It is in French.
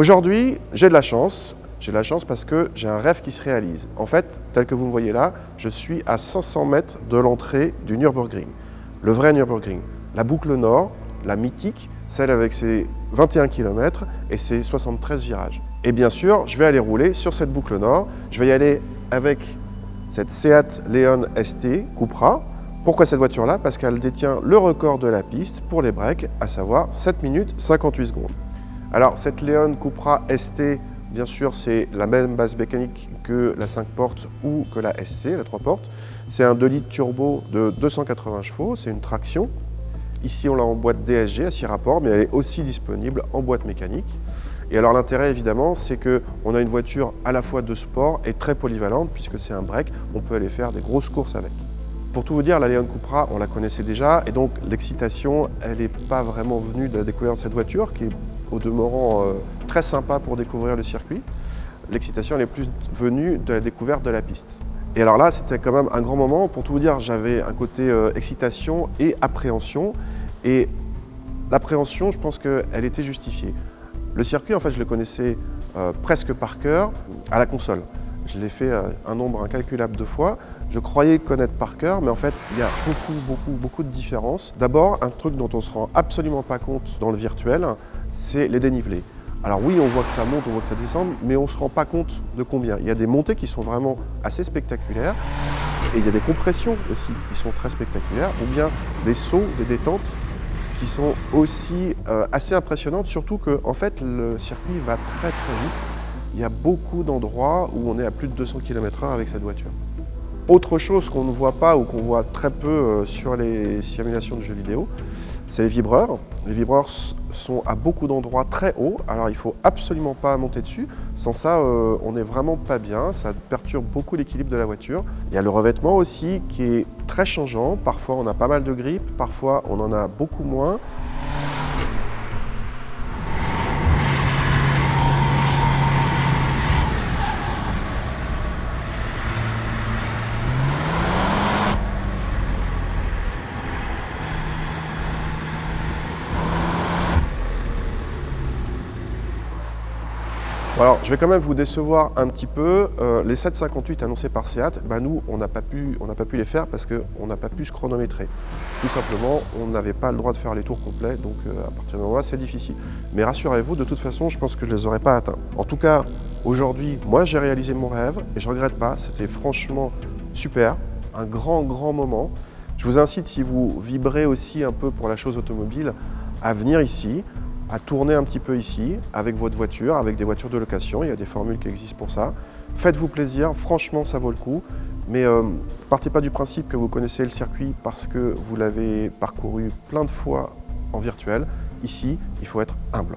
Aujourd'hui, j'ai de la chance. J'ai de la chance parce que j'ai un rêve qui se réalise. En fait, tel que vous me voyez là, je suis à 500 mètres de l'entrée du Nürburgring. Le vrai Nürburgring. La boucle nord, la mythique, celle avec ses 21 km et ses 73 virages. Et bien sûr, je vais aller rouler sur cette boucle nord. Je vais y aller avec cette Seat Leon ST Cupra. Pourquoi cette voiture-là? Parce qu'elle détient le record de la piste pour les breaks, à savoir 7 minutes 58 secondes. Alors, cette Leon Cupra ST, bien sûr, c'est la même base mécanique que la 5 portes ou que la SC, la 3 portes. C'est un 2 litres turbo de 280 chevaux, c'est une traction. Ici, on l'a en boîte DSG à 6 rapports, mais elle est aussi disponible en boîte mécanique. Et alors, l'intérêt, évidemment, c'est qu'on a une voiture à la fois de sport et très polyvalente, puisque c'est un break, on peut aller faire des grosses courses avec. Pour tout vous dire, la Leon Cupra, on la connaissait déjà, et donc l'excitation, elle n'est pas vraiment venue de la découverte de cette voiture, qui est au demeurant très sympa pour découvrir le circuit. L'excitation, elle est plus venue de la découverte de la piste. Et alors là, c'était quand même un grand moment. Pour tout vous dire, j'avais un côté excitation et appréhension. Et l'appréhension, je pense qu'elle était justifiée. Le circuit, en fait, je le connaissais presque par cœur à la console. Je l'ai fait un nombre incalculable de fois. Je croyais connaître par cœur, mais en fait, il y a beaucoup de différences. D'abord, un truc dont on ne se rend absolument pas compte dans le virtuel, c'est les dénivelés. Alors oui, on voit que ça monte, on voit que ça descend, mais on ne se rend pas compte de combien. Il y a des montées qui sont vraiment assez spectaculaires, et il y a des compressions aussi qui sont très spectaculaires, ou bien des sauts, des détentes qui sont aussi assez impressionnantes, surtout que en fait, le circuit va très vite. Il y a beaucoup d'endroits où on est à plus de 200 km/h avec cette voiture. Autre chose qu'on ne voit pas ou qu'on voit très peu sur les simulations de jeux vidéo, c'est les vibreurs. Les vibreurs sont à beaucoup d'endroits très hauts, alors il ne faut absolument pas monter dessus. Sans ça, on n'est vraiment pas bien, ça perturbe beaucoup l'équilibre de la voiture. Il y a le revêtement aussi qui est très changeant. Parfois on a pas mal de grippe, parfois on en a beaucoup moins. Alors, je vais quand même vous décevoir un petit peu. Les 7,58 annoncés par Seat, nous, on n'a pas pu les faire parce qu'on n'a pas pu se chronométrer. Tout simplement, on n'avait pas le droit de faire les tours complets, donc à partir de moment-là, c'est difficile. Mais rassurez-vous, de toute façon, je pense que je ne les aurais pas atteints. En tout cas, aujourd'hui, moi, j'ai réalisé mon rêve et je ne regrette pas. C'était franchement super, un grand moment. Je vous incite, si vous vibrez aussi un peu pour la chose automobile, à venir ici, à tourner un petit peu ici, avec votre voiture, avec des voitures de location. Il y a des formules qui existent pour ça. Faites-vous plaisir, franchement, ça vaut le coup. Mais partez pas du principe que vous connaissez le circuit parce que vous l'avez parcouru plein de fois en virtuel. Ici, il faut être humble.